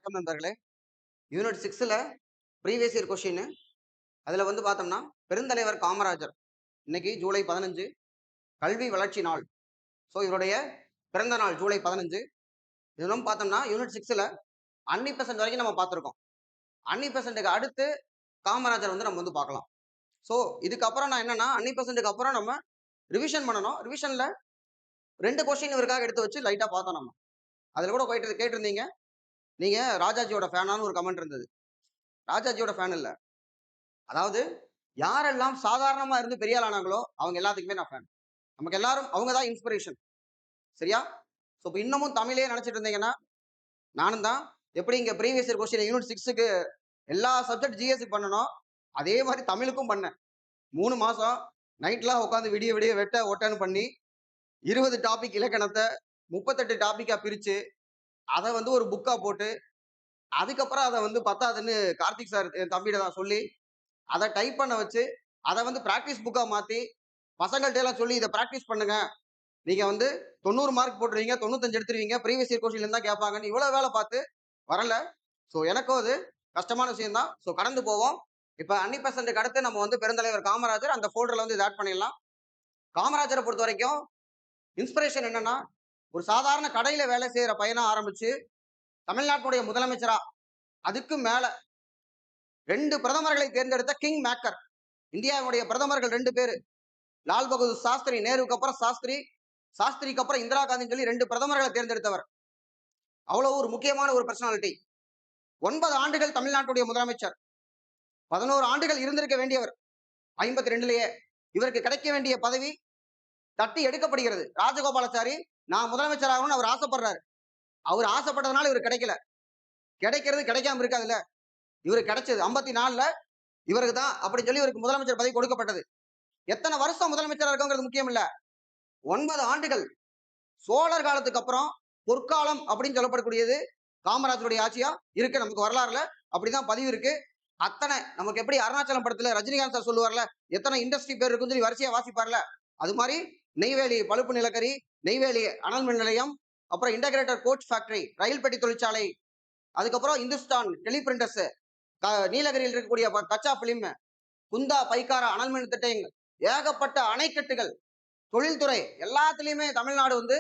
வணக்கம் நண்பர்களே. யூனிட் 6ல ப்ரீவியஸ் இயர் கொஸ்டின். அதுல வந்து பார்த்தோம்னா, பெருந்தலைவர் காமராஜர் இன்னைக்கு ஜூலை 15 கல்வி வளர்ச்சி நாள். ஸோ இவருடைய பிறந்த நாள் ஜூலை 15. இதெல்லாம் பார்த்தோம்னா யூனிட் 6ல அன்னி பெசன்ட் வரைக்கும் நம்ம பார்த்துருக்கோம். அன்னி பெசன்ட்டுக்கு அடுத்து காமராஜர் வந்து நம்ம வந்து பார்க்கலாம். ஸோ இதுக்கப்புறம் நான் என்னன்னா, அன்னி பெசன்ட்டுக்கு அப்புறம் நம்ம ரிவிஷன் பண்ணணும். ரிவிஷன்ல 2 கொஸ்டின் இவருக்காக எடுத்து வச்சு லைட்டா பார்த்தோம் நம்ம. அதுல கூட போயிட்டு கேட்டிருந்தீங்க, நீங்க ராஜாஜியோட ஃபேனான்னு ஒரு கமெண்ட் இருந்தது. ராஜாஜியோட ஃபேன் இல்ல. அதாவது யாரெல்லாம் சாதாரணமா இருந்து பெரிய ஆள் ஆனாங்களோ அவங்க எல்லாத்துக்குமே நான் ஃபேன். நமக்கு எல்லாரும் அவங்க தான் இன்ஸ்பிரேஷன். சரியா? ஸோ இப்போ இன்னமும் தமிழே நினைச்சிட்டு இருந்தீங்கன்னா நானும் தான். எப்படி இங்க ப்ரீவியஸ் இயர் கொஸ்டின் யூனிட் 6க்கு எல்லா சப்ஜெக்ட் ஜிஎஸ்க்கு பண்ணணும், அதே மாதிரி தமிழுக்கும் பண்ணேன். 3 மாசம் நைட்லாம் உட்காந்து விடிய விடிய வெட்ட ஒட்டன்னு பண்ணி 20 டாபிக் இலக்கணத்தை 38 டாபிக்கா பிரிச்சு அதை வந்து ஒரு புக்கா போட்டு அதுக்கப்புறம் அதை வந்து பத்தாதுன்னு கார்த்திக் சார் என் தம்பியிட தான் சொல்லி அதை டைப் பண்ண வச்சு அதை வந்து பிராக்டிஸ் புக்கா மாத்தி பசங்கள்ட்ட எல்லாம் சொல்லி இதை பிராக்டிஸ் பண்ணுங்க, நீங்க வந்து 90 மார்க் போட்டுருவீங்க, 95 எடுத்துருவீங்க, ப்ரீவியஸ் இயர் கொஸ்டின்ல இருந்தா கேட்பாங்கன்னு இவ்வளவு வேலை பார்த்து வரல. ஸோ எனக்கும் அது கஷ்டமான விஷயம் தான். ஸோ கடந்து போவோம். இப்ப அன்னி பெசன்ட்டுக்கு அடுத்து நம்ம வந்து பெருந்தலைவர் காமராஜர் அந்த ஃபோல்டர்ல வந்து இதை ஆட் பண்ணிடலாம். காமராஜரை பொறுத்த வரைக்கும் இன்ஸ்பிரேஷன் என்னன்னா, ஒரு சாதாரண கடையில வேலை செய்யற பையனா ஆரம்பிச்சு தமிழ்நாட்டுடைய முதலமைச்சரா, அதுக்கு மேல 2 பிரதமர்களை தேர்ந்தெடுத்த கிங் மேக்கர். இந்தியாவுடைய பிரதமர்கள் 2 பேரு, லால் பகதூர் சாஸ்திரி, நேருவுக்கு அப்புறம் சாஸ்திரி, சாஸ்திரிக்கு அப்புறம் இந்திரா காந்தின்னு சொல்லி 2 பிரதமர்களை தேர்ந்தெடுத்தவர். அவ்வளவு ஒரு முக்கியமான ஒரு பர்சனாலிட்டி. 9 ஆண்டுகள் தமிழ்நாட்டுடைய முதலமைச்சர், 11 ஆண்டுகள் இருந்திருக்க வேண்டியவர் 52லயே. இவருக்கு கிடைக்க வேண்டிய பதவி தட்டி எடுக்கப்படுகிறது. ராஜகோபாலாச்சாரி நான் முதலமைச்சர் ஆகணும்னு அவர் ஆசைப்படுறாரு. அவர் ஆசைப்பட்டதுனால இவர் கிடைக்கல. கிடைக்கிறது கிடைக்காம இருக்காதுல்ல. இவருக்கு கிடைச்சது 54ல இவருக்கு தான் அப்படின்னு சொல்லி இவருக்கு முதலமைச்சர் பதவி கொடுக்கப்பட்டது. எத்தனை வருஷம் முதலமைச்சராக இருக்குங்கிறது முக்கியம் இல்ல. 9 ஆண்டுகள். சோழர் காலத்துக்கு அப்புறம் பொற்காலம் அப்படின்னு சொல்லப்படக்கூடியது காமராஜருடைய ஆட்சியா இருக்கு. நமக்கு வரலாறுல அப்படிதான் பதிவு இருக்கு. அத்தனை நமக்கு எப்படி அருணாச்சலம் படத்துல ரஜினிகாந்த் சார் சொல்லுவார்ல, எத்தனை இண்டஸ்ட்ரி பேர் இருக்குன்னு சொல்லி வரிசையா வாசிப்பார்ல, அது மாதிரி நெய்வேலி பழுப்பு நிலக்கரி, நெய்வேலி அனல் மின் நிலையம், அப்புறம் இன்டகிரேட்டட் கோச் ஃபேக்டரி, ரயில் பெட்டி தொழிற்சாலை, அதுக்கப்புறம் இந்துஸ்தான் டெலிபிரிண்டர்ஸ், நீலகிரியில் இருக்கக்கூடிய கச்சா பிலிம், குந்தா பைக்காரா அனல் மின் திட்டங்கள், ஏகப்பட்ட அணைக்கட்டுகள், தொழில்துறை எல்லாத்துலயுமே தமிழ்நாடு வந்து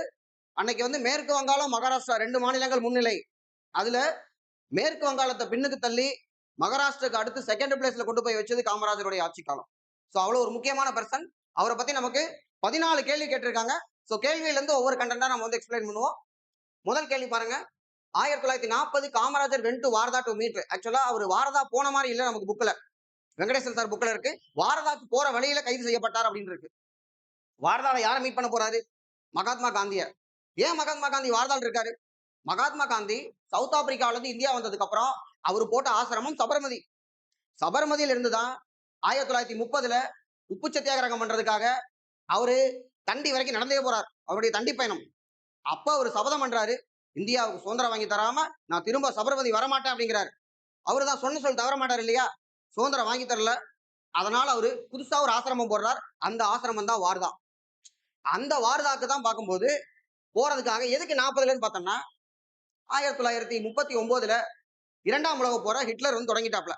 அன்னைக்கு வந்து மேற்கு வங்காளம் மகாராஷ்டிரா 2 மாநிலங்கள் முன்னிலை. அதுல மேற்கு வங்காளத்தை பின்னுக்கு தள்ளி மகாராஷ்டிராக்கு அடுத்து செகண்ட் பிளேஸ்ல கொண்டு போய் வச்சது காமராஜருடைய ஆட்சி காலம். ஸோ அவ்வளவு ஒரு முக்கியமான பர்சன். அவரை பத்தி நமக்கு 14 கேள்வி கேட்டிருக்காங்க. ஸோ கேள்வியில இருந்து ஒவ்வொரு கண்டென்ட்டா நம்ம வந்து எக்ஸ்பிளைன் பண்ணுவோம். முதல் கேள்வி பாருங்க. 1940 Kamarajar went to Wardha to meet. ஆக்சுவலா அவர் வாரதா போன மாதிரி இல்ல, நமக்கு புக்ல வெங்கடேசன் சார் புக்ல இருக்கு. வாரதாக்கு போற வழியில கைது செய்யப்பட்டார் அப்படின்னு இருக்கு. வாரதால யாரை மீட் பண்ண போறாரு? மகாத்மா காந்திய. ஏன் மகாத்மா காந்தி வாரதால் இருக்காரு? மகாத்மா காந்தி சவுத் ஆப்பிரிக்கால இருந்து இந்தியா வந்ததுக்கு அப்புறம் அவர் போட்ட ஆசிரமம் சபர்மதி. சபர்மதியில இருந்துதான் 1930ல உப்பு சத்தியாகிரகம் பண்றதுக்காக அவரு தண்டி வரைக்கும் நடந்தே போறார். அவருடைய தண்டி பயணம். அப்ப அவர் சபதம் பண்றாரு, இந்தியாவுக்கு சுதந்திரம் வாங்கி தராம நான் திரும்ப சபர்மதி வரமாட்டேன் அப்படிங்கிறாரு. அவரு தான் சொன்ன சொல் தவற மாட்டார் இல்லையா? சுதந்திரம் வாங்கி தரல, அதனால அவரு புதுசா ஒரு ஆசிரமம் போடுறார். அந்த ஆசிரமம் தான் வார்தா. அந்த வார்தாக்கு தான் பார்க்கும்போது போறதுக்காக எதுக்கு 40லன்னு பார்த்தோம்னா, 1939ல 2ஆம் உலக போரை ஹிட்லர் வந்து தொடங்கிட்டாப்ல.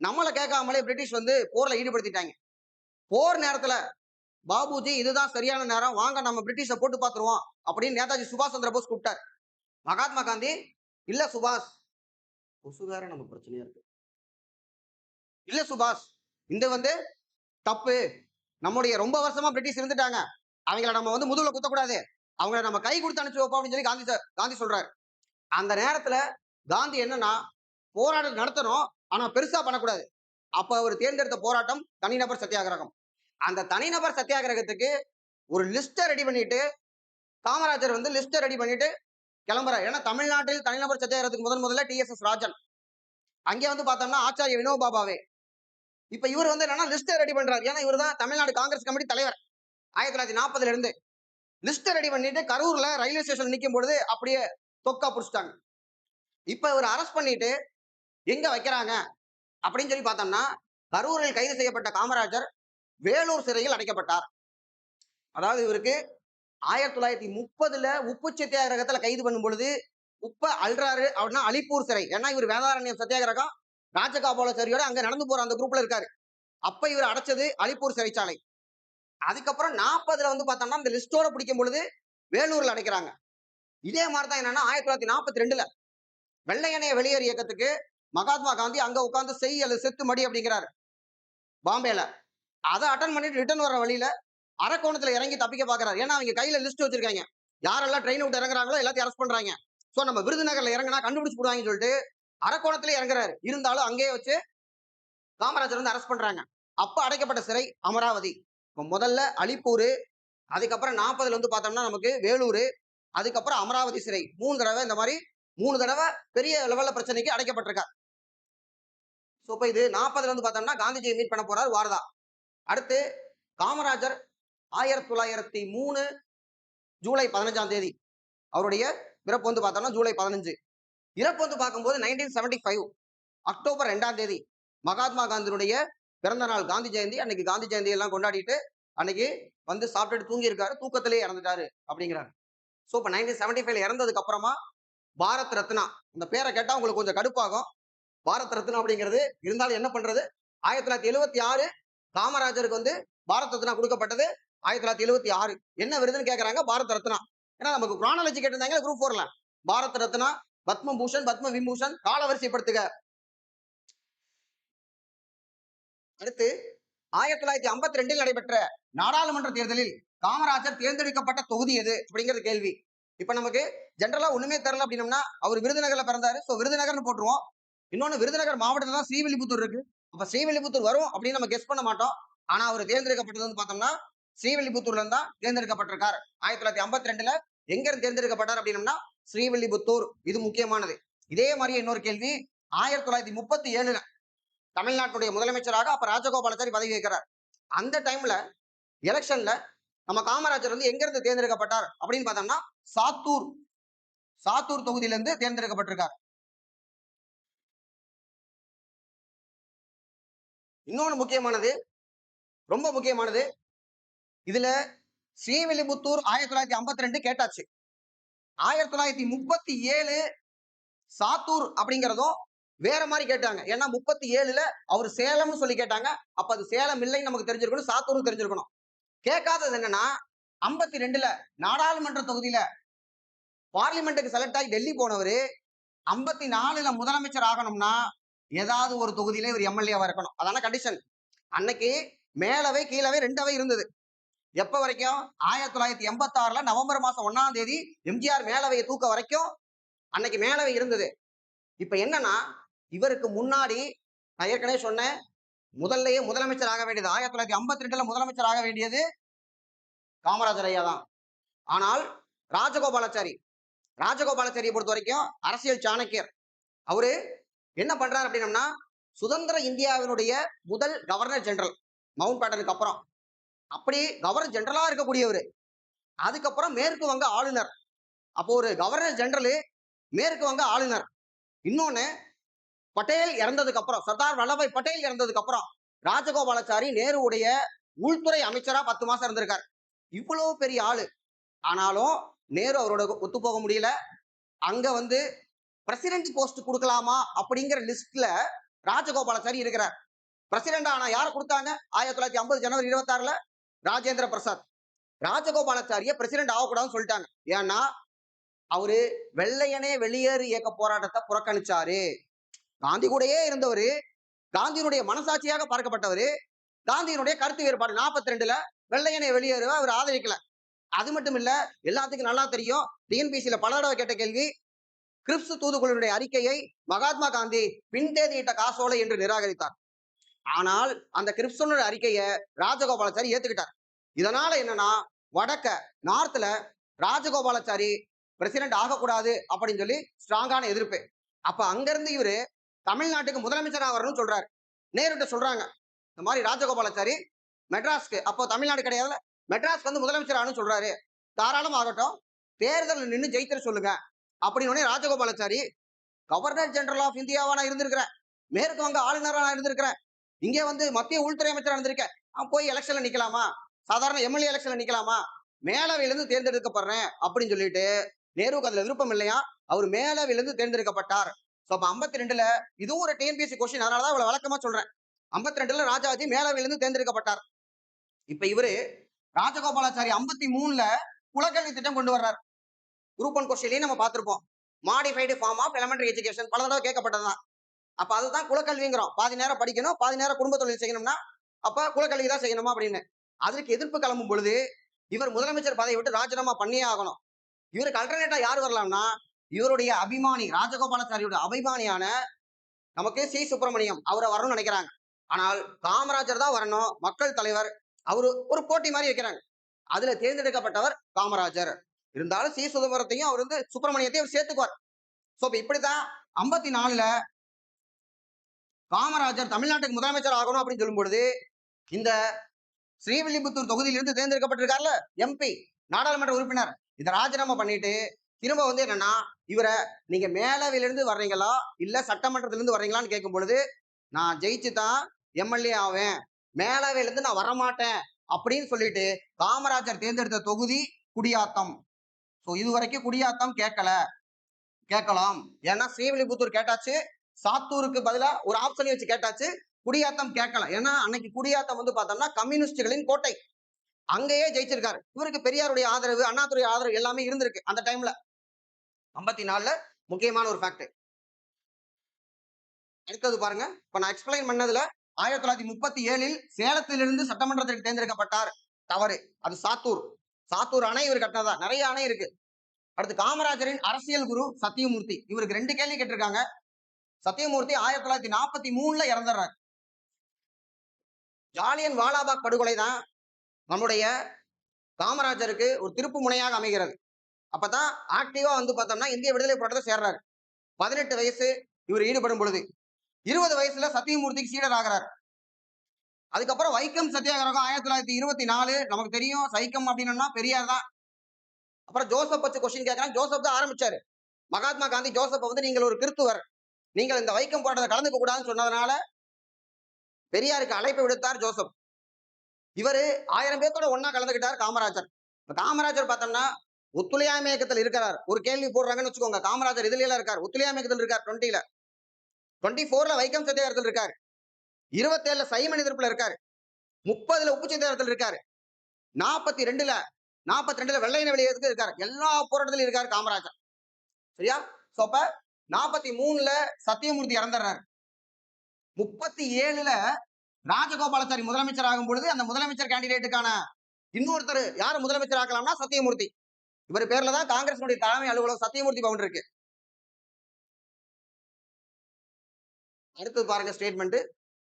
நம்மளை கேட்காமலே பிரிட்டிஷ் வந்து போர்ல ஈடுபடுத்திட்டாங்க. போர் நேரத்துல பாபுஜி இதுதான் சரியான நேரம், வாங்க நம்ம பிரிட்டிஷை போட்டு பார்த்துருவோம் அப்படின்னு நேதாஜி சுபாஷ் சந்திர போஸ் கூப்பிட்டார். மகாத்மா காந்தி இல்ல சுபாஷ், கொசு வேற நமக்கு பிரச்சனையா இருக்கு, இல்ல சுபாஷ் இந்த வந்து தப்பு, நம்முடைய ரொம்ப வருஷமா பிரிட்டிஷ் இருந்துட்டாங்க, அவங்கள நம்ம வந்து முதுகுல குத்தக்கூடாது, அவங்கள நம்ம கை கொடுத்து அனுப்பிச்சு வைப்போம் அப்படின்னு சொல்லி காந்தி சொல்றாரு. அந்த நேரத்துல காந்தி என்னன்னா, போராட்டம் நடத்தணும் ஆனா பெருசா பண்ணக்கூடாது. அப்ப அவர் தேர்ந்தெடுத்த போராட்டம் தனிநபர் சத்தியாகிரகம். அந்த தனிநபர் சத்தியாகிரகத்துக்கு ஒரு லிஸ்ட ரெடி பண்ணிட்டு காமராஜர் வந்து லிஸ்ட ரெடி பண்ணிட்டு கிளம்புறாரு. ஏன்னா தமிழ்நாட்டில் தனிநபர் சத்தியாகிரகத்துக்கு முதல்ல TSS ராஜன், அங்க வந்து பார்த்தோம்னா ஆச்சாரிய வினோபாபாவே. இப்ப இவர் வந்து என்னன்னா லிஸ்ட ரெடி பண்றாரு. ஏன்னா இவர் தான் தமிழ்நாடு காங்கிரஸ் கமிட்டி தலைவர் 1940ல இருந்து. லிஸ்ட ரெடி பண்ணிட்டு கரூர்ல ரயில்வே ஸ்டேஷன் நிற்கும் பொழுது அப்படியே தொக்கா புடிச்சிட்டாங்க. இப்ப இவர் அரெஸ்ட் பண்ணிட்டு எங்க வைக்கிறாங்க அப்படின்னு சொல்லி பார்த்தோம்னா, கரூரில் கைது செய்யப்பட்ட காமராஜர் வேலூர் சிறையில் அடைக்கப்பட்டார். அதாவது இவருக்கு 1930ல உப்பு சத்தியாகிரகத்துல கைது பண்ணும் பொழுது உப்ப அல்றாரு அப்படின்னா அலிப்பூர் சிறை. ஏன்னா இவர் வேதாரண்யம் சத்தியாகிரகம் ராஜகோபாலாச்சாரியோட அங்க நடந்து போற அந்த குரூப்ல இருக்காரு. அப்ப இவர் அடைச்சது அலிப்பூர் சிறைச்சாலை. அதுக்கப்புறம் 40ல வந்து பார்த்தோம்னா இந்த லிஸ்டோட பிடிக்கும் பொழுது வேலூர்ல அடைக்கிறாங்க. இதே மாதிரி தான் என்னன்னா 1942ல வெள்ளையனே வெளியேறு இயக்கத்துக்கு மகாத்மா காந்தி அங்க உட்கார்ந்து செய் அல்லது செத்து மடி அப்படிங்கிறாரு பாம்பேல. அதை அட்டன் பண்ணிட்டு ரிட்டர்ன் வர வழியில அரக்கோணத்துல இறங்கி தப்பிக்க பாக்குறாரு. ஏன்னா அவங்க கையில லிஸ்ட் வச்சிருக்காங்க, யாரெல்லாம் ட்ரெயின் விட்டு இறங்குறாங்களோ எல்லாத்தையும் அரெஸ்ட் பண்றாங்க. சோ நம்ம விருதுநகர்ல இறங்கினா கண்டுபிடிச்சு போடுவாங்கன்னு சொல்லிட்டு அரக்கோணத்துல இறங்குறாரு. இருந்தாலும் அங்கேயே வச்சு காமராஜர் வந்து அரெஸ்ட் பண்றாங்க. அப்ப அடைக்கப்பட்ட சிறை அமராவதி. முதல்ல அலிப்பூர், அதுக்கப்புறம் 40ல வந்து பார்த்தோம்னா நமக்கு வேலூர், அதுக்கப்புறம் அமராவதி சிறை. 3 தடவை இந்த மாதிரி 3 தடவை பெரிய லெவல்ல பிரச்சனைக்கு அடைக்கப்பட்டிருக்கார். சோ இப்ப இது 40ல வந்து பார்த்தோம்னா காந்திஜியை மீட் பண்ண போறார் வாரதா. அடுத்து காமராஜர் 1903 ஜூலை 15ஆம் தேதி அவருடைய பிறப்பு வந்து பார்த்தோம்னா ஜூலை 15. இறப்பு வந்து பார்க்கும்போது 1975 அக்டோபர் 2ஆம் தேதி மகாத்மா காந்தியினுடைய பிறந்த நாள் காந்தி ஜெயந்தி. அன்னைக்கு காந்தி ஜெயந்தி எல்லாம் கொண்டாடிட்டு அன்னைக்கு வந்து சாப்பிட்டுட்டு தூங்கி இருக்காரு, தூக்கத்திலே இறந்துட்டாரு அப்படிங்கிறாரு. சோ இப்ப 1975 இறந்ததுக்கு அப்புறமா பாரத் ரத்னா, இந்த பேரை கேட்டா உங்களுக்கு கொஞ்சம் கடுப்பாகும். பாரத் ரத்னா அப்படிங்கிறது இருந்தாலும் என்ன பண்றது. 1976 காமராஜருக்கு வந்து பாரத் ரத்னா கொடுக்கப்பட்டது. 1976 என்ன விருதுன்னு கேட்கறாங்க, பாரத் ரத்னா. ஏன்னா நமக்கு குரானாலஜி கேட்டிருந்தாங்க குரூப் 4ல. பாரத் ரத்னா, பத்ம பூஷன், பத்ம விபூஷன் காலவரிசைப்படுத்துக. அடுத்து 1952 நடைபெற்ற நாடாளுமன்ற தேர்தலில் காமராஜர் தேர்ந்தெடுக்கப்பட்ட தொகுதி எது அப்படிங்கிறது கேள்வி. இப்ப நமக்கு ஜெனரலா ஒண்ணுமே தெரியல அப்படின்னம்னா அவர் விருதுநகர்ல பிறந்தாரு, சோ விருதுநகர்னு போட்டுருவோம். இன்னொன்னு விருதுநகர் மாவட்டத்துல தான் ஸ்ரீவில்லிபுத்தூர் இருக்கு. அப்ப ஸ்ரீவில்லிபுத்தூர் வரும் அப்படின்னு நம்ம கெஸ் பண்ண மாட்டோம். ஆனா அவர் தேர்ந்தெடுக்கப்பட்டது வந்து பார்த்தோம்னா ஸ்ரீவில்லிபுத்தூர்ல இருந்தா தேர்ந்தெடுக்கப்பட்டிருக்கார். 1952ல எங்க இருந்து தேர்ந்தெடுக்கப்பட்டார் அப்படின்னம்னா ஸ்ரீவில்லிபுத்தூர். இது முக்கியமானது. இதே மாதிரியே இன்னொரு கேள்வி, 1937ல தமிழ்நாட்டுடைய முதலமைச்சராக அப்ப ராஜகோபாலாச்சாரி பதவி வைக்கிறார். அந்த டைம்ல எலெக்ஷன்ல நம்ம காமராஜர் வந்து எங்க இருந்து தேர்ந்தெடுக்கப்பட்டார் அப்படின்னு பார்த்தோம்னா சாத்தூர், சாத்தூர் தொகுதியில இருந்து தேர்ந்தெடுக்கப்பட்டிருக்கார். இன்னொன்னு முக்கியமானது, ரொம்ப முக்கியமானது, இதுல ஸ்ரீவில்லிபுத்தூர் 1952 கேட்டாச்சு. 1937 சாத்தூர் அப்படிங்கிறதும் வேற மாதிரி கேட்டாங்க. ஏன்னா 37ல அவர் சேலம்னு சொல்லி கேட்டாங்க. அப்ப அது சேலம் இல்லைன்னு நமக்கு தெரிஞ்சிருக்கணும், சாத்தூர்னு தெரிஞ்சிருக்கணும். கேட்காதது என்னன்னா 52ல நாடாளுமன்ற தொகுதியில பார்லிமெண்ட்டுக்கு செலக்ட் ஆகி டெல்லி போனவரு 54ல முதலமைச்சர் ஆகணும்னா ஏதாவது ஒரு தொகுதியில இவர் எம்எல்ஏவா இருக்கணும். அதான கண்டிஷன். அன்னைக்கு மேலவை கீழவை 2 அவை இருந்தது. எப்ப வரைக்கும் 1986ல நவம்பர் மாசம் 1ஆம் தேதி எம்ஜிஆர் மேலவையை தூக்க வரைக்கும் அன்னைக்கு மேலவை இருந்தது. இப்ப என்னன்னா இவருக்கு முன்னாடி நான் ஏற்கனவே சொன்னேன், முதல்லயே முதலமைச்சர் ஆக வேண்டியது 1952ல முதலமைச்சர் ஆக வேண்டியது காமராஜர் ஐயா தான். ஆனால் ராஜகோபாலாச்சாரி, ராஜகோபாலாச்சாரியை பொறுத்த வரைக்கும் அரசியல் சாணக்கியர். அவரு என்ன பண்றாரு அப்படின்னம்னா சுதந்திர இந்தியாவினுடைய முதல் கவர்னர் ஜெனரல் மவுண்ட் பேட்டனுக்கு அப்புறம். அப்படி கவர்னர் ஜெனரலா இருக்கக்கூடியவர். அதுக்கப்புறம் மேற்கு வங்க ஆளுநர். அப்போ ஒரு கவர்னர் ஜெனரல், மேற்கு வங்க ஆளுநர். இன்னொன்னு பட்டேல் இறந்ததுக்கு அப்புறம், சர்தார் வல்லபாய் பட்டேல் இறந்ததுக்கு அப்புறம் ராஜகோபாலாச்சாரி நேருவுடைய உள்துறை அமைச்சரா 10 மாசம் இருந்திருக்காரு. இவ்வளவு பெரிய ஆளு. ஆனாலும் நேரு அவரோட ஒத்து போக முடியல. அங்க வந்து பிரசிடென்ட் போஸ்ட் கொடுக்கலாமா அப்படிங்கிற லிஸ்ட்ல ராஜகோபாலாச்சாரி இருக்கிறார். பிரசிடென்ட் ஆனா யாரை கொடுத்தாங்க? 1950 ஜனவரி 26ல ராஜேந்திர பிரசாத். ராஜகோபாலாச்சாரிய பிரசிடென்ட் ஆகக்கூடாதுன்னு சொல்லிட்டாங்க. ஏன்னா அவரு வெள்ளையனே வெளியேறு இயக்க போராட்டத்தை புறக்கணிச்சாரு. காந்தி கூடயே இருந்தவரு, காந்தியினுடைய மனசாட்சியாக பார்க்கப்பட்டவரு, காந்தியினுடைய கருத்து வேறுபாடு 42ல வெள்ளையனே வெளியேறுவ அவர் ஆதரிக்கல. அது மட்டும் இல்ல, எல்லாத்துக்கும் நல்லா தெரியும், டிஎன்பிசியில பல தடவை கேட்ட கேள்வி, கிரிப்ஸ் தூதுக்குழுவினுடைய அறிக்கையை மகாத்மா காந்தி பின்தேதியிட்ட காசோலை என்று நிராகரித்தார். ஆனால் அந்த கிரிப்ஸனுடைய அறிக்கையை ராஜகோபாலாச்சாரி ஏத்துக்கிட்டார். இதனால என்னன்னா வடக்க நார்த்ல ராஜகோபாலாச்சாரி பிரசிடென்ட் ஆகக்கூடாது அப்படின்னு சொல்லி ஸ்ட்ராங்கான எதிர்ப்பு. அப்ப அங்கிருந்து இவரு தமிழ்நாட்டுக்கு முதலமைச்சராக வரணும்னு சொல்றாரு. நேருட்ட சொல்றாங்க, இந்த மாதிரி ராஜகோபாலாச்சாரி மெட்ராஸ்க்கு, அப்போ தமிழ்நாடு கிடையாது, மெட்ராஸ்க்கு வந்து முதலமைச்சர் ஆகணும்னு சொல்றாரு, தாராளம் ஆகட்டும், தேர்தல் நின்று ஜெயித்தர சொல்லுங்க அப்படின்னு ராஜகோபாலாச்சாரி, கவர்னர் ஜெனரல் ஆஃப் இந்தியாவா நான் இருந்திருக்கிறேன், மேற்கு வங்க ஆளுநரா நான் இருந்திருக்கிறேன், இங்கே வந்து மத்திய உள்துறை அமைச்சரா இருந்திருக்கேன், போய் எலெக்ஷன்ல நிக்கலாமா, சாதாரண எம்எல்ஏ எலெக்ஷன்ல நிக்கலாமா, மேலவையிலிருந்து தேர்ந்தெடுக்கப்படுறேன் அப்படின்னு சொல்லிட்டு நேருவுக்கு அதுல விருப்பம் இல்லையா, அவர் மேலவையிலிருந்து தேர்ந்தெடுக்கப்பட்டார். சோ அப்ப 52ல இதுவும் ஒரு டிஎன்பிஎஸ்சி கொஸ்டின், அதனாலதான் இவ்வளவு விளக்கமா சொல்றேன். 52ல ராஜாஜி மேலவையிலிருந்து தேர்ந்தெடுக்கப்பட்டார். இப்ப இவரு ராஜகோபாலாச்சாரி 53ல குலக்கல்வி திட்டம் கொண்டு வர்றார். குரூப் 1 கொஸ்டின்லயும் நம்ம பார்த்திருப்போம். Modified form of elementary education பல தடவை கேட்கப்பட்டதுதான். அப்ப அதுதான் குலக்கல்விங்கிறோம். பாதி நேரம் படிக்கணும், பாதி நேரம் குடும்ப தொழில் செய்யணும்னா அப்ப குலக்கல்வி தான் செய்யணுமா அப்படின்னு. அதற்கு எதிர்ப்பு கிளம்பும் பொழுது இவர் முதலமைச்சர் பதவியை விட்டு ராஜினாமா பண்ணியே ஆகணும். இவருக்கு அல்டர்னேட்டா யார் வரலாம்னா, இவருடைய அபிமானி ராஜகோபாலாச்சாரியோட அபிமானியான நமக்கு சி சுப்பிரமணியம் அவரை வரணும்னு நினைக்கிறாங்க. ஆனால் காமராஜர் தான் வரணும், மக்கள் தலைவர். அவரு ஒரு போட்டி மாதிரி வைக்கிறாங்க. அதுல தேர்ந்தெடுக்கப்பட்டவர் காமராஜர். இருந்தாலும் சி சுதந்திரத்தையும் அவர் வந்து சுப்பிரமணியத்தையும் அவர் சேர்த்துக்குவார். சோ இப்படித்தான் 54ல காமராஜர் தமிழ்நாட்டுக்கு முதலமைச்சர் ஆகணும் அப்படின்னு சொல்லும் பொழுது இந்த ஸ்ரீவில்லிபுத்தூர் தொகுதியிலிருந்து தேர்ந்தெடுக்கப்பட்டிருக்காருல எம்பி, நாடாளுமன்ற உறுப்பினர், இதை ராஜினாமா பண்ணிட்டு திரும்ப வந்து என்னன்னா, இவரை நீங்க மேலவையிலிருந்து வர்றீங்களா இல்ல சட்டமன்றத்திலிருந்து வர்றீங்களான்னு கேட்கும் பொழுது, நான் ஜெயிச்சு தான் எம்எல்ஏ ஆவேன், மேலவையிலிருந்து நான் வரமாட்டேன் அப்படின்னு சொல்லிட்டு காமராஜர் தேர்ந்தெடுத்த தொகுதி குடியாத்தம். சோ இதுவரைக்கும் குடியாத்தம் கேட்கலாம். ஏன்னா ஸ்ரீவில்லிபுத்தூர் கேட்டாச்சு, சாத்தூருக்கு பதிலா ஒரு ஆப்ஷன் வச்சு கேட்டாச்சு, குடியாத்தம் கேட்கல. ஏன்னா அன்னைக்கு குடியாத்தம் வந்து பார்த்தோம்னா கம்யூனிஸ்டுகளின் கோட்டை, அங்கேயே ஜெயிச்சிருக்காரு. இவருக்கு பெரியாருடைய ஆதரவு, அண்ணாதுரை ஆதரவு எல்லாமே இருந்திருக்கு அந்த டைம்ல. 54ல முக்கியமான ஒரு ஃபேக்ட். அடுத்தது பாருங்க, இப்ப நான் எக்ஸ்பிளைன் பண்ணதுல 1937ல் சேலத்திலிருந்து சட்டமன்றத்திற்கு தேர்ந்தெடுக்கப்பட்டார். தவறு, அது சாத்தூர் அணை இவர் கட்டினதா. நிறைய அணை இருக்கு. அடுத்து காமராஜரின் அரசியல் குரு சத்தியமூர்த்தி. இவருக்கு 2 கேள்வி கேட்டிருக்காங்க. சத்தியமூர்த்தி 1943ல இறந்துடுறாரு. ஜாலியன் வாலாபாக் படுகொலை தான் நம்முடைய காமராஜருக்கு ஒரு திருப்பு முனையாக அமைகிறது. அப்பதான் ஆக்டிவா வந்து பார்த்தோம்னா இந்திய விடுதலை போராட்டத்தை சேர்றாரு. 18 வயசு இவர் ஈடுபடும் பொழுது 20 வயசுல சத்தியமூர்த்திக்கு சீடர் ஆகிறார். அதுக்கப்புறம் வைக்கம் சத்தியாகிரகம் 1924 நமக்கு தெரியும். சைக்கம் அப்படின்னா பெரியார் தான். அப்புறம் ஜோசப் வச்சு கொஸ்டின் கேட்கறாங்க. ஜோசப் தான் ஆரம்பிச்சாரு. மகாத்மா காந்தி ஜோசப் வந்து நீங்கள் ஒரு கிறிஸ்துவர், நீங்கள் இந்த வைக்கம் போராட்டத்தை கலந்துக்க கூடாதுன்னு சொன்னதுனால பெரியாருக்கு அழைப்பு விடுத்தார் ஜோசப். இவரு 1000 பேர்த்தோட ஒன்னா கலந்துக்கிட்டார் காமராஜர். காமராஜர் பார்த்தோம்னா ஒத்துழையாமை இயக்கத்தில் இருக்கிறார். ஒரு கேள்வி போடுறாங்கன்னு வச்சுக்கோங்க, காமராஜர் இதுல இருக்கார், ஒத்துழையாமை இயக்கத்தில் இருக்கார். 20ல 24ல வைக்கம் சத்தியாகிரகத்தில் இருக்காரு, 27ல சைமன் எதிர்ப்புல இருக்காரு, 30ல உப்பு சத்தியாகிரகத்தில் இருக்காரு, 42ல வெள்ளையன வெளியேறதுக்கு இருக்காரு. எல்லா போராட்டத்திலும் இருக்காரு காமராஜர். சரியா? சோ அப்ப 43ல சத்தியமூர்த்தி இறந்துடுறாரு. 37ல ராஜகோபாலாச்சாரி முதலமைச்சர் ஆகும் பொழுது அந்த முதலமைச்சர் கேண்டிடேட்டுக்கான இன்னொருத்தர் யார் முதலமைச்சர் ஆக்கலாம்னா சத்தியமூர்த்தி. இவர் பேர்ல தான் காங்கிரஸ் தலைமை அலுவலகம் சத்தியமூர்த்தி பவன் இருக்கு. அடுத்தது பாருங்க ஸ்டேட்மெண்ட்.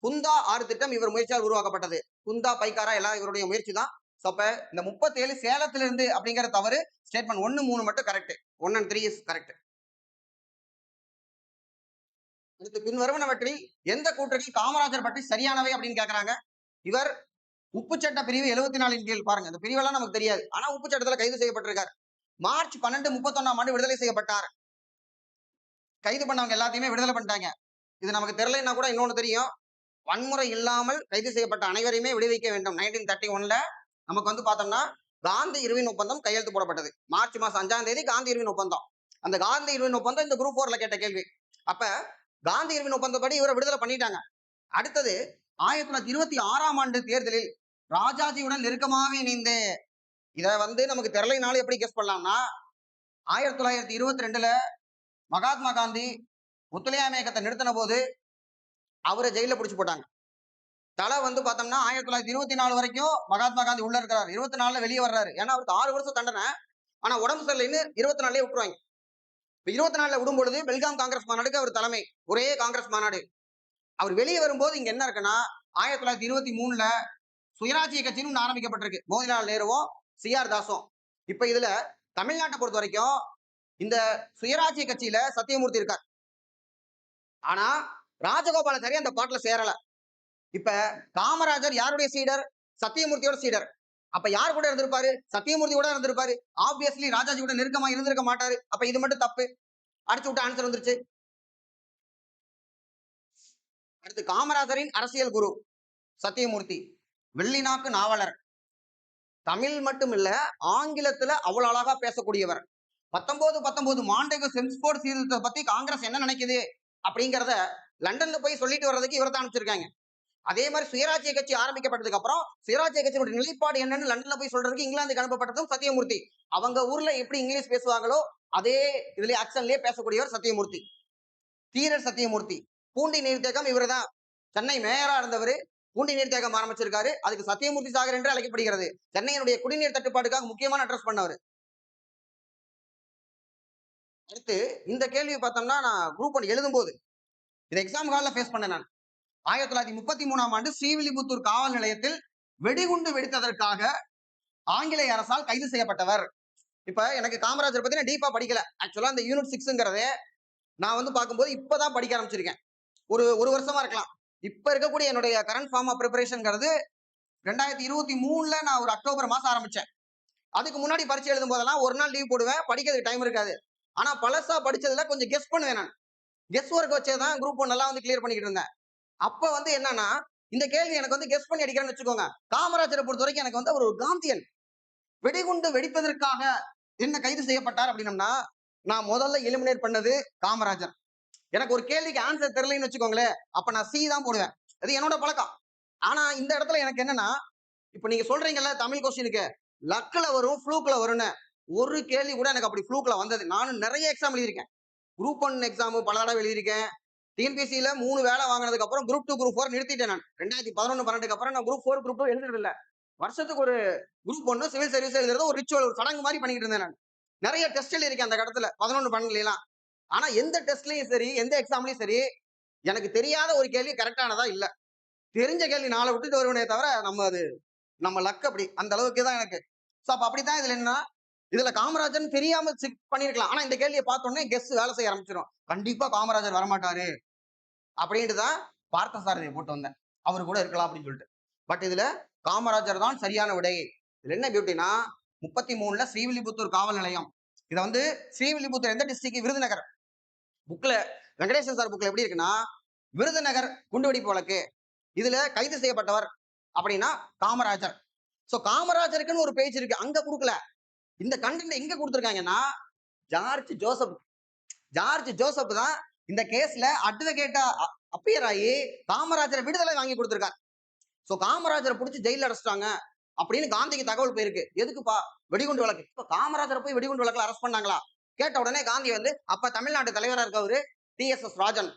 குந்தா ஆறு திட்டம் இவர் முயற்சியால் உருவாக்கப்பட்டது. குந்தா பைக்காரா எல்லாம் இவருடைய முயற்சி தான். இந்த 37 சேலத்திலிருந்து அப்படிங்கிற தவறு. ஸ்டேட்மெண்ட் 1, 3 மட்டும் கரெக்ட். 1 and 3 is correct. அடுத்து பின்வருவனவற்றில் எந்த கூற்றுக்கு காமராஜர் பற்றி சரியானவை அப்படின்னு கேட்கறாங்க. இவர் உப்பு சட்ட பிரிவு 74 கீழ் பாருங்க, இந்த பிரிவெல்லாம் நமக்கு தெரியாது, ஆனா உப்பு சட்டத்துல கைது செய்யப்பட்டிருக்கார். மார்ச் 12, 31ஆம் ஆண்டு விடுதலை செய்யப்பட்டார். கைது பண்ணவங்க எல்லாத்தையுமே விடுதலை பண்ணிட்டாங்க. இது நமக்கு தெரியலன்னா கூட இன்னொன்னு தெரியும், வன்முறை இல்லாமல் கைது செய்யப்பட்ட அனைவரையுமே விடுவிக்க வேண்டும். 1931ல நமக்கு வந்து பார்த்தோம்னா காந்தி இர்வின் ஒப்பந்தம் கையெழுத்து போடப்பட்டது. மார்ச் மாசம் 5ஆம் தேதி காந்தி இர்வின் ஒப்பந்தம். அந்த காந்தி இர்வின் ஒப்பந்தம் இந்த குரூப் 4ல கேட்ட கேள்வி. அப்ப காந்தி இர்வின் ஒப்பந்தப்படி இவரை விடுதலை பண்ணிட்டாங்க. அடுத்தது 1926ஆம் ஆண்டு தேர்தலில் ராஜாஜியுடன் நெருக்கமாக இணைந்து, இதை வந்து நமக்கு தெரியலைனாலும் எப்படி கெஸ் பண்ணலாம்னா 1922ல மகாத்மா காந்தி ஒத்துழையாமை இயக்கத்தை நிறுத்தின போது அவரை ஜெயில பிடிச்சு போட்டாங்க. தலை வந்து பார்த்தோம்னா 1924 வரைக்கும் மகாத்மா காந்தி உள்ள இருக்கிறார். 24ல வெளியே வர்றாரு. ஏன்னா அவருக்கு 6 வருஷம் தண்டனை. ஆனா உடம்பு சரியில்லைன்னு 24லே விட்டுருவாங்க. 24ல விடும் பொழுது பெல்காம் காங்கிரஸ் மாநாடுக்கு அவர் தலைமை, ஒரே காங்கிரஸ் மாநாடு. அவர் வெளியே வரும்போது இங்க என்ன இருக்குன்னா 1923ல சுயராஜ்ய கட்சின்னு ஒண்ணு ஆரம்பிக்கப்பட்டிருக்கு. மோதிலால் நேருவும் CR தாஸும். இப்ப இதுல தமிழ்நாட்டை பொறுத்த வரைக்கும் இந்த சுயராஜ்ய கட்சியில சத்தியமூர்த்தி இருக்கார். ஆனா ராஜகோபாலாச்சாரி அந்த பாட்டுல சேரல. இப்ப காமராஜர் யாருடைய சீடர்? சத்தியமூர்த்தியோட சீடர். அப்ப யார் கூட இருந்திருப்பாரு? சத்தியமூர்த்தி கூட இருந்திருப்பாரு. ஆப்வியஸ்லி ராஜாஜி கூட நெருக்கமா இருந்திருக்க மாட்டாரு. அப்ப இது மட்டும் தப்பு. அடிச்சு விட்டு ஆன்சர் வந்துருச்சு. அடுத்து காமராஜரின் அரசியல் குரு சத்தியமூர்த்தி. வெள்ளிநாக்கு நாவலர். தமிழ் மட்டும் இல்ல, ஆங்கிலத்துல அவ்வளவு அழகா பேசக்கூடியவர். 1919 மாண்டேகு செம்ஸ்போர்ட் சீர்திருத்தத்தை பத்தி காங்கிரஸ் என்ன நினைக்குது அப்படிங்கிறத லண்டன்ல போய் சொல்லிட்டு வர்றதுக்கு இவரை தான் அனுப்பிச்சிருக்காங்க. அதே மாதிரி சுயராஜ்ய கட்சி ஆரம்பிக்கப்பட்டதுக்கு அப்புறம் சுயராஜ்ய கட்சியோட நிலைப்பாடு என்னன்னு லண்டன்ல போய் சொல்றதுக்கு இங்கிலாந்துக்கு அனுப்பப்பட்டதும் சத்தியமூர்த்தி. அவங்க ஊர்ல எப்படி இங்கிலீஷ் பேசுவாங்களோ அதே இதுல ஆக்சன்லயே பேசக்கூடியவர் சத்தியமூர்த்தி, தீரர் சத்தியமூர்த்தி. பூண்டி நீர்த்தேக்கம் இவரு தான் சென்னை மேயரா இருந்தவர். பூண்டி நீர்த்தேக்கம் ஆரம்பிச்சிருக்காரு. அதுக்கு சத்தியமூர்த்தி சாகர் என்று அழைக்கப்படுகிறது. சென்னையினுடைய குடிநீர் தட்டுப்பாட்டுக்காக முக்கியமான அட்ரஸ் பண்ணவர். அடுத்து இந்த கேள்வி பார்த்தோம்னா நான் குரூப் 1 எழுதும்போது இந்த எக்ஸாம் ஹால்ல ஃபேஸ் பண்ணேன் நான். 1933ஆம் ஆண்டு ஸ்ரீவில்லிபுத்தூர் காவல் நிலையத்தில் வெடிகுண்டு வெடித்ததற்காக ஆங்கிலேய அரசால் கைது செய்யப்பட்டவர். இப்ப எனக்கு காமராஜர் பத்தி நான் டீப்பா படிக்கல. ஆக்சுவலா இந்த யூனிட் 6ங்கிறதே நான் வந்து பார்க்கும்போது இப்பதான் படிக்க ஆரம்பிச்சிருக்கேன். ஒரு வருஷமா இருக்கலாம். இப்ப இருக்கக்கூடிய என்னுடைய கரண்ட் ஃபார்ம் ஆஃப் ப்ரிப்பரேஷன்ங்கிறது 2023ல நான் ஒரு அக்டோபர் மாசம் ஆரம்பிச்சேன். அதுக்கு முன்னாடி பரீட்சை எழுதும் போதெல்லாம் ஒரு நாள் லீவ் போடுவேன், படிக்கிறதுக்கு டைம் இருக்காது. ஆனா பழசா படிச்சதுல கொஞ்சம் கெஸ் பண்ணுவேன் நான். கெஸ் ஒர்க் வச்சேதான் குரூப் 1 நல்லா வந்து கிளியர் பண்ணிக்கிட்டு இருந்தேன். அப்ப வந்து என்னன்னா இந்த கேள்வி எனக்கு வந்து கெஸ் பண்ணி அடிக்கிறேன்னு வச்சுக்கோங்க. காமராஜரை பொறுத்த வரைக்கும் எனக்கு வந்து அவர் ஒரு காந்தியன். வெடிகுண்டு வெடிப்பதற்காக என்ன கைது செய்யப்பட்டார் அப்படின்னம்னா நான் முதல்ல எலிமினேட் பண்ணது காமராஜர். எனக்கு ஒரு கேள்விக்கு ஆன்சர் தெரியலன்னு வச்சுக்கோங்களேன், அப்ப நான் சி தான் போடுவேன். அது என்னோட பழக்கம். ஆனா இந்த இடத்துல எனக்கு என்னன்னா இப்ப நீங்க சொல்றீங்கல்ல தமிழ் கொஸ்டினுக்கு லக்ல வரும் ஃப்ளூக்ல வரும்னு, ஒரு கேள்வி கூட எனக்கு அப்படி ஃப்ளூக்ல வந்தது. நானும் நிறைய எக்ஸாம் எழுதியிருக்கேன். குரூப் 1 எக்ஸாம் பல தடவை எழுதியிருக்கேன். டிஎன்பிசியில 3 வேலை வாங்கினதுக்கு அப்புறம் குரூப் 2 குரூப் 4 நிறுத்திட்டேன் நான். 2011 12க்கு அப்புறம் நான் குரூப் 4 குரூப் 2 எழுதுறது இல்ல. வருஷத்துக்கு ஒரு குரூப் 1 சிவில் சர்வீஸ் எழுதுறது ஒரு ரிச்சுவல், ஒரு சடங்கு மாதிரி பண்ணிட்டு இருந்தேன் நான். நிறைய டெஸ்ட் எழுதியிருக்கேன் அந்த கடத்துல 11 12 எல்லாம். ஆனா எந்த டெஸ்ட்லயும் சரி எந்த எக்ஸாம்லயும் சரி எனக்கு தெரியாத ஒரு கேள்வி கரெக்டானதா இல்ல. தெரிஞ்ச கேள்வி 4 விட்டுட்டு வருவனே தவிர நம்ம லக் அப்படி அந்த அளவுக்கு தான் எனக்கு. சோ அப்ப அப்படித்தான் இதுல என்ன இதுல காமராஜர் தெரியாம பண்ணிருக்கலாம். ஆனா இந்த கேள்வியை பார்த்தோன்னே கெஸ் வேலை செய்ய ஆரம்பிச்சிடும். கண்டிப்பா காமராஜர் வரமாட்டாரு அப்படின்ட்டு தான் பார்த்தசாரதியை போட்டு வந்தேன். அவரு கூட இருக்கலாம் அப்படின்னு சொல்லிட்டு. பட் இதுல காமராஜர் தான் சரியான விடை. இதுல என்ன பியூட்டினா 33ல ஸ்ரீவில்லிபுத்தூர் காவல் நிலையம். இதை வந்து ஸ்ரீவில்லிபுத்தூர் எந்த டிஸ்ட்ரிக்ட்? விருதுநகர். புக்ல வெங்கடேசன் சார் புக்ல எப்படி இருக்குன்னா விருதுநகர் குண்டுவெடிப்பு வழக்கு, இதுல கைது செய்யப்பட்டவர் அப்படின்னா காமராஜர். சோ காமராஜருக்குன்னு ஒரு பேஜ் இருக்கு, அங்க கொடுக்கல. இந்த கண்டென்ட் எங்க கொடுத்திருக்காங்கன்னா ஜார்ஜ் ஜோசப். ஜார்ஜ் ஜோசப் தான் இந்த கேஸ்ல அட்வொகேட்டா அப்பியர் ஆகி காமராஜரை விடுதலை வாங்கி கொடுத்திருக்காரு. சோ காமராஜரை பிடிச்சி ஜெயில அடைச்சிட்டாங்க அப்படின்னு காந்திக்கு தகவல் போயிருக்கு. எதுக்குப்பா? வெடிகுண்டு வழக்கு. இப்ப காமராஜரை போய் வெடிகுண்டு வழக்குல அரெஸ்ட் பண்ணாங்களா? கேட்ட உடனே காந்தி வந்து அப்ப தமிழ்நாட்டு தலைவரா இருக்கவரு டிஎஸ்எஸ் ராஜன்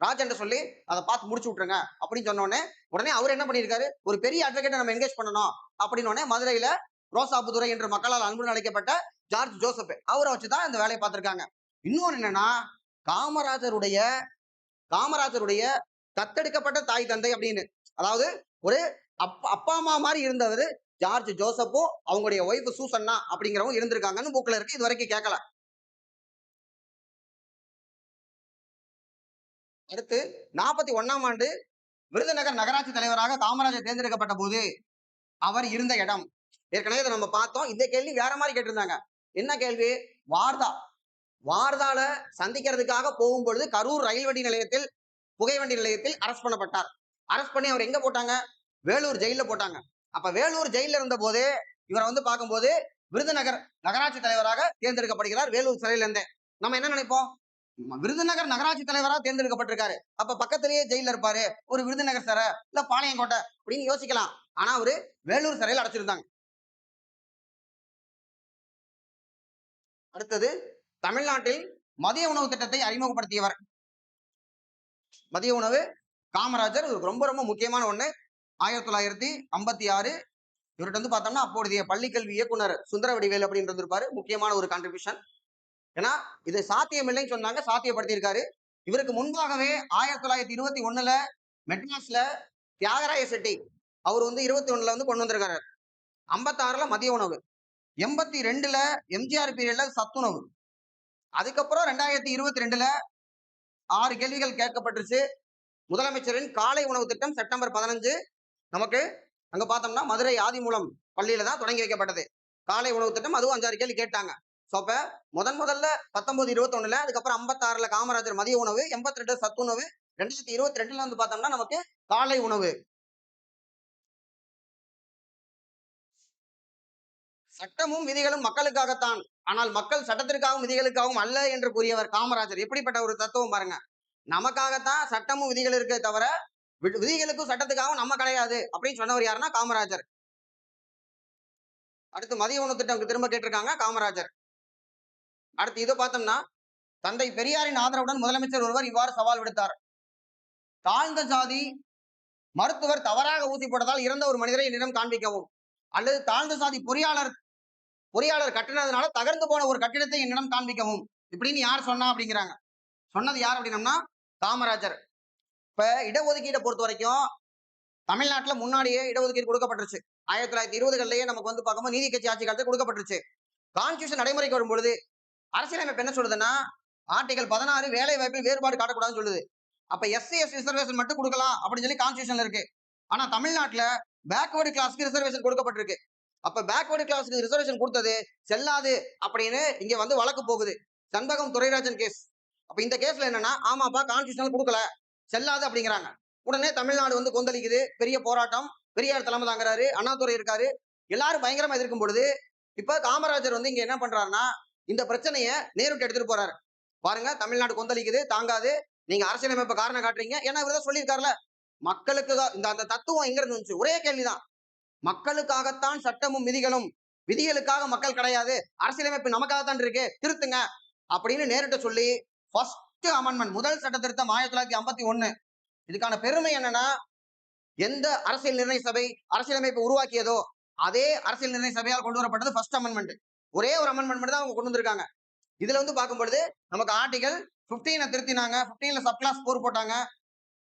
ராஜன் சொல்லி அதை பார்த்து முடிச்சு விட்டுருங்க அப்படின்னு சொன்ன உடனே அவர் என்ன பண்ணிருக்காரு, ஒரு பெரிய அட்வொகேட்டை நம்ம என்கேஜ் பண்ணணும் அப்படின்னு மதுரையில ரோசாபுதுரை என்று மக்களால் அன்பு அழைக்கப்பட்ட ஜார்ஜ் ஜோசப் அவரை வச்சுதான் இந்த வேலையை பார்த்திருக்காங்க. இன்னொன்னு என்னன்னா காமராஜருடைய தத்தெடுக்கப்பட்ட தாய் தந்தை அப்படின்னு, அதாவது ஒரு அப்பா அம்மா மாதிரி இருந்தவர் ஜார்ஜ் ஜோசப்பும் அவங்களுடைய ஒய்ஃப் சூசன்னா அப்படிங்கிறவங்க இருந்திருக்காங்கன்னு புக்ல இருக்கு. இது வரைக்கும் கேட்கல. அடுத்து 41ஆம் ஆண்டு விருதுநகர் நகராட்சி தலைவராக காமராஜர் தேர்ந்தெடுக்கப்பட்ட போது அவர் இருந்த இடம். ஏற்கனவே நம்ம பார்த்தோம். இந்த கேள்வி வேற மாதிரி கேட்டிருந்தாங்க. என்ன கேள்வி? வார்தால சந்திக்கிறதுக்காக போகும்பொழுது கரூர் ரயில் வண்டி நிலையத்தில் புகைவண்டி நிலையத்தில் அரெஸ்ட் பண்ணப்பட்டார். அரெஸ்ட் பண்ணி அவர் எங்க போட்டாங்க? வேலூர் ஜெயில போட்டாங்க. அப்ப வேலூர் ஜெயில இருந்த போது இவரை வந்து பார்க்கும்போது விருதுநகர் நகராட்சி தலைவராக தேர்ந்தெடுக்கப்படுகிறார் வேலூர் சிறையில இருந்தே. நம்ம என்ன நினைப்போம்? விருதுநகர் நகராட்சி தலைவராக தேர்ந்தெடுக்கப்பட்டிருக்காரு, அப்ப பக்கத்திலேயே ஜெயில இருப்பாரு, ஒரு விருதுநகர் சிறை இல்ல பாளையங்கோட்டை அப்படின்னு யோசிக்கலாம். ஆனா அவரு வேலூர் சிறையில் அடைச்சிருந்தாங்க. அடுத்தது தமிழ்நாட்டில் மதிய உணவு திட்டத்தை அறிமுகப்படுத்தியவர். மதிய உணவு காமராஜர் ரொம்ப ரொம்ப முக்கியமான ஒண்ணு. 1956 இவர்கிட்ட வந்து பார்த்தோம்னா அப்போதைய பள்ளிக்கல்வி இயக்குனர் சுந்தரவடிவேல் அப்படின்னு இருந்திருப்பாரு. முக்கியமான ஒரு கான்ட்ரிபியூஷன். ஏன்னா இது சாத்தியம் இல்லைன்னு சொன்னாங்க, சாத்தியப்படுத்தியிருக்காரு. இவருக்கு முன்பாகவே 1921ல மெட்ராஸ்ல தியாகராய செட்டி அவர் வந்து 21ல வந்து கொண்டு வந்திருக்காரு. 56ல மதிய உணவு, 82ல எம்ஜிஆர் பீரியட்ல சத்துணவு. அதுக்கப்புறம் 2022ல 6 கேள்விகள் கேட்கப்பட்டுருச்சு. முதலமைச்சரின் காலை உணவு திட்டம் செப்டம்பர் 15 நமக்கு அங்க பார்த்தோம்னா மதுரை ஆதிமூலம் பள்ளியில தான் தொடங்கி வைக்கப்பட்டது. காலை உணவு திட்டம், அதுவும் 5-6 கேள்வி கேட்டாங்க. சோ அப்ப முதல்ல 1921ல, அதுக்கப்புறம் 56ல காமராஜர் மதிய உணவு, 82 சத்துணவு, 2022ல வந்து பார்த்தோம்னா நமக்கு காலை உணவு. சட்டமும் விதிகளும் மக்களுக்காகத்தான், ஆனால் மக்கள் சட்டத்திற்காகவும் விதிகளுக்காகவும் அல்ல என்று கூறியவர் காமராஜர். எப்படிப்பட்ட ஒரு தத்துவம் பாருங்க. நமக்காகத்தான் சட்டமும் விதிகள் இருக்கே தவிர விதிகளுக்கும் சட்டத்துக்காகவும் நம்ம கிடையாது அப்படின்னு சொன்னவர் யாருன்னா காமராஜர். அடுத்து மதிய உணவு திட்டம் திரும்ப கேட்டிருக்காங்க காமராஜர். அடுத்து இதை பார்த்தோம்னா, தந்தை பெரியாரின் ஆதரவுடன் முதலமைச்சர் ஒருவர் இவ்வாறு சவால் விடுத்தார். தாழ்ந்த ஜாதி மருத்துவர் தவறாக ஊசி போட்டதால் இறந்த ஒரு மனிதரை என்னிடம் காண்பிக்கவும், அல்லது தாழ்ந்த சாதி பொறியாளர் கட்டினதுனால தகர்ந்து போன ஒரு கட்டிடத்தை என்னிடம் காண்பிக்கவும், இப்படின்னு யார் சொன்னா அப்படிங்கிறாங்க. சொன்னது யார் அப்படின்னம்னா காமராஜர். இப்ப இடஒதுக்கீட்டை பொறுத்த வரைக்கும் தமிழ்நாட்டுல முன்னாடியே இடஒதுக்கீடு கொடுக்கப்பட்டுருச்சு. 1920கள்லயே நமக்கு வந்து பார்க்கும்போது நீதி கட்சி ஆட்சி காலத்தில் கொடுக்கப்பட்டுருச்சு. கான்ஸ்டியூஷன் நடைமுறைக்கு வரும் பொழுது அரசியலமைப்பு என்ன சொல்லுதுன்னா, ஆர்டிகல் 16 வேலை வாய்ப்பில் வேறுபாடு காட்டக்கூடாதுன்னு சொல்லுது. அப்ப எஸ்சி எஸ்டி ரிசர்வேஷன் மட்டும் கொடுக்கலாம் அப்படின்னு சொல்லி கான்ஸ்டியூஷன்ல இருக்கு. ஆனா தமிழ்நாட்டுல பேக்வர்டு கிளாஸ்க்கு ரிசர்வேஷன் கொடுக்கப்பட்டிருக்கு. அப்ப பேக்வர்டு கிளாஸ்க்கு ரிசர்வேஷன் கொடுத்தது செல்லாது அப்படின்னு இங்க வந்து வழக்கு போகுது. சண்பகம் துரைராஜன் கேஸ். அப்ப இந்த கேஸ்ல என்னன்னா, ஆமாப்பா கான்ஸ்டியூஷன் கொடுக்கல, செல்லாது அப்படிங்கிறாங்க. உடனே தமிழ்நாடு வந்து கொந்தளிக்குது, பெரிய போராட்டம், பெரியார் தலைமை தாங்குறாரு, அண்ணாதுரை இருக்காரு, எல்லாரும் பயங்கரமா எதிர்க்கும் பொழுது இப்ப காமராஜர் வந்து இங்க என்ன பண்றாருன்னா, இந்த பிரச்சனைய நேருட்டு எடுத்துட்டு போறாரு. பாருங்க தமிழ்நாடு கொந்தளிக்குது, தாங்காது, நீங்க அரசியலமைப்பு காரணம் காட்டுறீங்க. ஏன்னா இவர்தான் சொல்லியிருக்காருல, மக்களுக்கு இந்த அந்த தத்துவம் எங்க இருந்து வந்துச்சு? ஒரே கேள்விதான். மக்களுக்காகத்தான் சட்டமும் விதிகளும், விதிகளுக்காக மக்கள் கிடையாது, அரசியலமைப்பு நமக்காகத்தான் இருக்கு, திருத்துங்க அப்படின்னு நேரிட்ட சொல்லி ஃபர்ஸ்ட் அமெண்ட்மெண்ட், முதல் சட்ட திருத்தம் 1951. இதுக்கான பெருமை என்னன்னா, எந்த அரசியல் நிர்ணய சபை அரசியலமைப்பு உருவாக்கியதோ அதே அரசியல் நிர்ணய சபையால் கொண்டு வரப்பட்டது ஃபர்ஸ்ட் அமெண்ட்மெண்ட். ஒரே ஒரு அமெண்ட்மெண்ட் மட்டும் தான் அவங்க கொண்டு வந்திருக்காங்க. இதுல வந்து பார்க்கும்பொழுது நமக்கு ஆர்டிகல் 15 திருத்தினாங்க, 15 சப் கிளாஸ் 4 போட்டாங்க.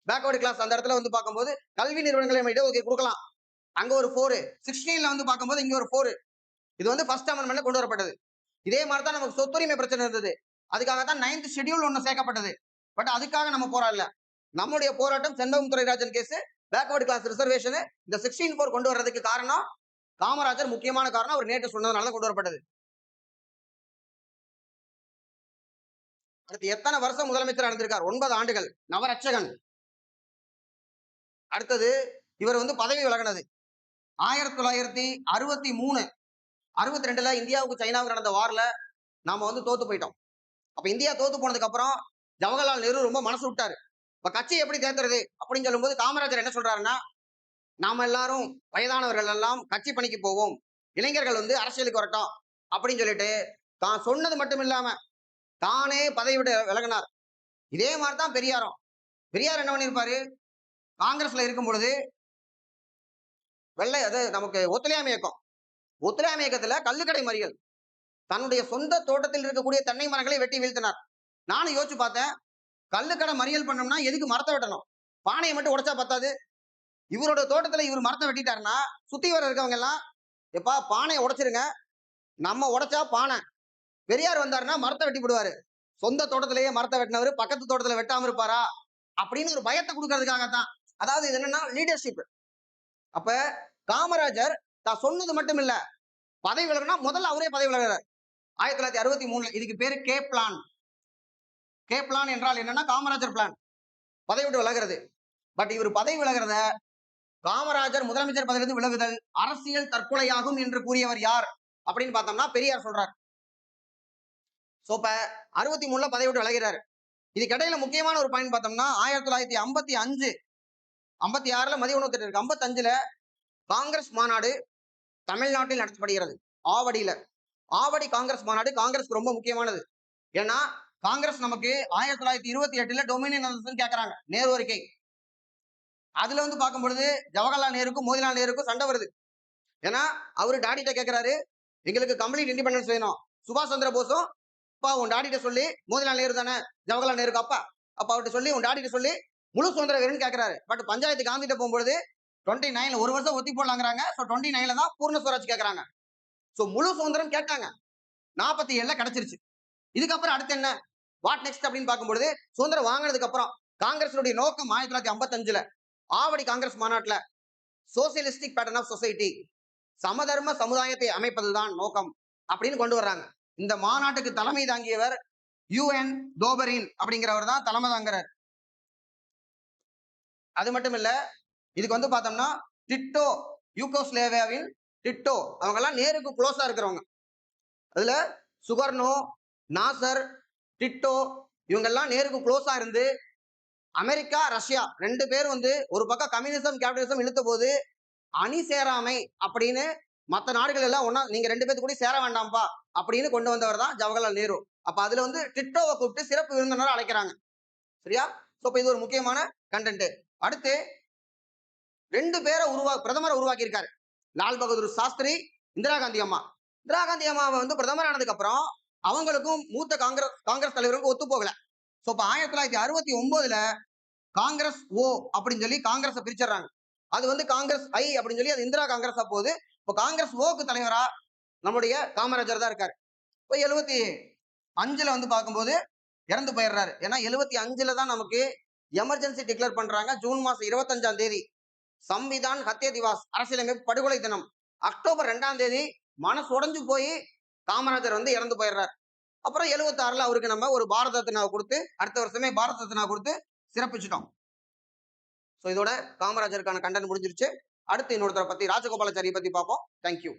பேக்வர்டு கிளாஸ் அந்த இடத்துல வந்து பார்க்கும்போது கல்வி நிறுவனங்களை நம்ம இடஒதுக்கீடு கொடுக்கலாம், அங்க ஒரு 4. 16ல வந்து பார்க்கும்போது இங்க ஒரு 4. இது வந்து ஃபர்ஸ்ட் அமெண்ட்மெண்ட்ல கொண்டு வரப்பட்டது. இதே மாதிரி தான் நமக்கு சொத்துரிமை பிரச்சனை இருந்தது. அதுக்காக தான் 9th ஷெட்யூல் ஒன்று சேர்க்கப்பட்டது. பட் அதுக்காக நம்ம போராடல. நம்முடைய போராட்டம் Shenbagam Dorairajan case, backward class reservation, இந்த 16(4) கொண்டு வர்றதுக்கு காரணம் காமராஜர். முக்கியமான காரணம் அவர் நேற்று சொன்னதுனால கொண்டு வரப்பட்டது. அடுத்து எத்தனை வருஷம் முதலமைச்சர் இருந்திருக்கார்? 9 ஆண்டுகள், நவரட்சகன். அடுத்தது இவர் வந்து பதவி விலகினது 1963 62ல இந்தியாவுக்கு சைனாவுக்கு நடந்த வார்ல நாம வந்து தோத்து போயிட்டோம். அப்ப இந்தியா தோத்து போனதுக்கு அப்புறம் ஜவஹர்லால் நேரு ரொம்ப மனசு விட்டாரு. இப்ப கட்சி எப்படி தேர்ந்தது அப்படின்னு சொல்லும்போது காமராஜர் என்ன சொல்றாருன்னா, நாம எல்லாரும் வயதானவர்கள் எல்லாம் கட்சி பணிக்கு போவோம், இளைஞர்கள் வந்து அரசியலுக்கு வரட்டும் அப்படின்னு சொல்லிட்டு தான் சொன்னது மட்டும் இல்லாம தானே பதவி விட்டு விலகினார். இதே மாதிரிதான் பெரியாரும். பெரியார் என்ன பண்ணிருப்பாரு, காங்கிரஸ்ல இருக்கும் பொழுது வெள்ளை அது நமக்கு ஒத்துழையாமை இயக்கம், ஒத்துழையாமை இயக்கத்துல கள்ளுக்கடை மறியல், தன்னுடைய சொந்த தோட்டத்தில் இருக்கக்கூடிய தென்னை மரங்களை வெட்டி வீழ்த்தினார். நானும் யோசிச்சு பார்த்தேன், கள்ளுக்கடை மறியல் பண்ணோம்னா எதுக்கு மரத்தை வெட்டணும்? பானையை மட்டும் உடைச்சா பத்தாது. இவரோட தோட்டத்துல இவர் மரத்தை வெட்டிட்டாருன்னா சுத்தி வர இருக்கவங்க எல்லாம், எப்பா பானையை உடைச்சிருங்க, நம்ம உடைச்சா பானை. பெரியார் வந்தாருன்னா மரத்தை வெட்டி விடுவாரு. சொந்த தோட்டத்திலேயே மரத்தை வெட்டினவர் பக்கத்து தோட்டத்துல வெட்டாம இருப்பாரா அப்படின்னு ஒரு பயத்தை கொடுக்கறதுக்காகத்தான். அதாவது இது என்னன்னா லீடர்ஷிப். அப்ப காமராஜர் தான் சொன்னது மட்டும் இல்ல, பதவி விலகுனா முதல்ல அவரே பதவி விலகிறார் 1963. இதுக்கு பேரு கே பிளான். கே பிளான் என்றால் என்னன்னா காமராஜர் பிளான், பதவி விட்டு விலகிறது. பட் இவர் பதவி விலகிறத காமராஜர் முதலமைச்சர் பதவியிலிருந்து விலகுதல் அரசியல் தற்கொலையாகும் என்று கூறியவர் யார் அப்படின்னு பார்த்தோம்னா பெரியார் சொல்றார். சோ இப்ப 63ல பதவி விட்டு விலகிறாரு. இதுக்கு இடையில முக்கியமான ஒரு பாயிண்ட் பார்த்தோம்னா 1955 56ல மதிய உணவு திட்டம் இருக்கு. 55ல காங்கிரஸ் மாநாடு தமிழ்நாட்டில் நடத்தப்படுகிறது ஆவடியில. ஆவடி காங்கிரஸ் மாநாடு காங்கிரஸ் ரொம்ப முக்கியமானது. ஏன்னா காங்கிரஸ் நமக்கு 1928ல டொமினியன் கேட்கறாங்க, நேரு அறிக்கை. அதுல வந்து பார்க்கும் பொழுது ஜவஹர்லால் நேருக்கும் மோதிலால் நேருக்கும் சண்டை வருது. ஏன்னா அவரு டாடிட்ட கேட்கிறாரு, எங்களுக்கு கம்ப்ளீட் இண்டிபெண்டன்ஸ் வேணும். சுபாஷ் சந்திர போஸும் அப்பா உன் டாடிட்ட சொல்லி, மோதிலால் நேரு தானே ஜவஹர்லால் நேருக்கு அப்பா, அப்ப அவர்கிட்ட சொல்லி உன் டாடிட்ட சொல்லி முழு சுதந்திரம் வேணும்னு கேட்கிறாரு. பட் பஞ்சாயத்து காந்திட்ட போகும்போது 29ல ஒரு வருஷம் ஒத்தி போடலாங்கிறாங்க. ஸோ 29ல தான் பூர்ண ஸ்வராஜ் கேட்கறாங்க. ஸோ முழு சுதந்திரம் கேட்டாங்க, 47ல கிடைச்சிருச்சு. இதுக்கப்புறம் அடுத்து என்ன, வாட் நெக்ஸ்ட் அப்படின்னு பார்க்கும்போது சுதந்திரம் வாங்கினதுக்கு அப்புறம் காங்கிரஸுடைய நோக்கம் 1955ல ஆவடி காங்கிரஸ் மாநாட்டுல சோசியலிஸ்டிக் பேட்டர்ன் ஆஃப் சொசைட்டி, சமதர்ம சமுதாயத்தை அமைப்பதுதான் நோக்கம் அப்படின்னு கொண்டு வர்றாங்க. இந்த மாநாட்டுக்கு தலைமை தாங்கியவர் UN தோபரின் அப்படிங்கிறவர் தான் தலைமை தாங்குறார். அது மட்டும் இல்ல, இதுக்கு வந்து பார்த்தோம்னா டிட்டோ யூகோஸ்லேவியாவின் டிட்டோ, அவங்க எல்லாம் நேருக்கு க்ளோஸா இருக்கிறவங்க. அதுல சுகர்னோ, நாசர், டிட்டோ இவங்க எல்லாம் நேருக்கு க்ளோஸா இருந்து அமெரிக்கா, ரஷ்யா 2 பேரும் வந்து ஒரு பக்கம் கம்யூனிசம், கேபிட்டலிசம் இழுத்த போது அணி சேராமை அப்படின்னு மத்த நாடுகள் எல்லாம் ஒன்னா நீங்க 2 பேத்து கூட சேர வேண்டாம்ப்பா அப்படின்னு கொண்டு வந்தவர் தான் ஜவஹர்லால் நேரு. அப்ப அதுல வந்து டிட்டோவை கூப்பிட்டு சிறப்பு விருந்தினரா அழைக்கிறாங்க. சரியா? சோ இப்ப இது ஒரு முக்கியமான கண்டென்ட். அடுத்து 2 பேரை பிரதமரை உருவாக்கி இருக்காரு. லால் பகதூர் சாஸ்திரி, இந்திரா காந்தி அம்மா. இந்திரா காந்தி அம்மாவை வந்து பிரதமர் ஆனதுக்கு அப்புறம் அவங்களுக்கும் மூத்த காங்கிரஸ் தலைவருக்கும் ஒத்து போகல. சோ இப்ப 1969ல காங்கிரஸ் ஓ அப்படின்னு சொல்லி காங்கிரஸ் பிரிச்சிடறாங்க. அது வந்து காங்கிரஸ் ஐ அப்படின்னு சொல்லி அது இந்திரா காங்கிரஸா போகுது. இப்போ காங்கிரஸ் ஓக்கு தலைவரா நம்முடைய காமராஜர் தான் இருக்காரு. இப்போ 75ல வந்து பார்க்கும்போது இறந்து போயிடுறாரு. ஏன்னா 75ல தான் நமக்கு எமர்ஜென்சி டிக்ளேர் பண்றாங்க. ஜூன் மாசம் 25ஆம் தேதி சம்விதான் ஹத்ய திவாஸ், அரசியலமைப்பு படுகொலை தினம். அக்டோபர் 2ஆம் தேதி மனசு உடைஞ்சு போய் காமராஜர் வந்து இறந்து போயிடுறாரு. அப்புறம் 76ல அவருக்கு நம்ம ஒரு பாரத ரத்னாவை கொடுத்து அடுத்த வருஷமே பாரத ரத்னா கொடுத்து சிறப்பிச்சிட்டோம். ஸோ இதோட காமராஜருக்கான கண்டென்ட் முடிஞ்சிருச்சு. அடுத்து இன்னொருத்தரை பத்தி ராஜகோபாலாச்சாரியை பத்தி பார்ப்போம். தேங்க்யூ.